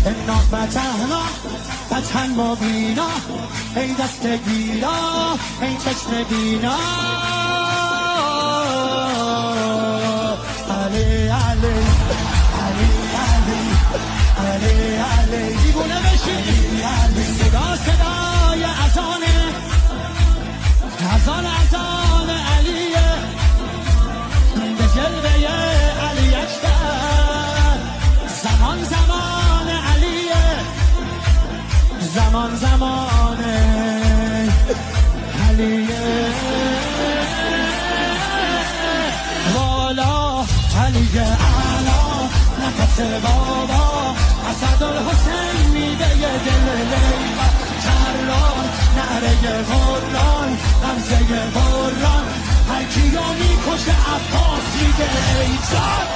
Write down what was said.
انا فتحنا فتحا مبینا، ای دست گیرا ای چشم بینا. علی علی علی علی علی علی دیوونه بشی. صدا صدای اذانه، اذان علیه، به جلوه علی اکبر. زمان زمان علیه، زمان زمان علیه. والا علیه اعلا نفس بابا، اسدالحسین میده دل لیلا. کران نعره قرآن غمزه قرآن، هر کیو میکشه عباس میگه ای جان.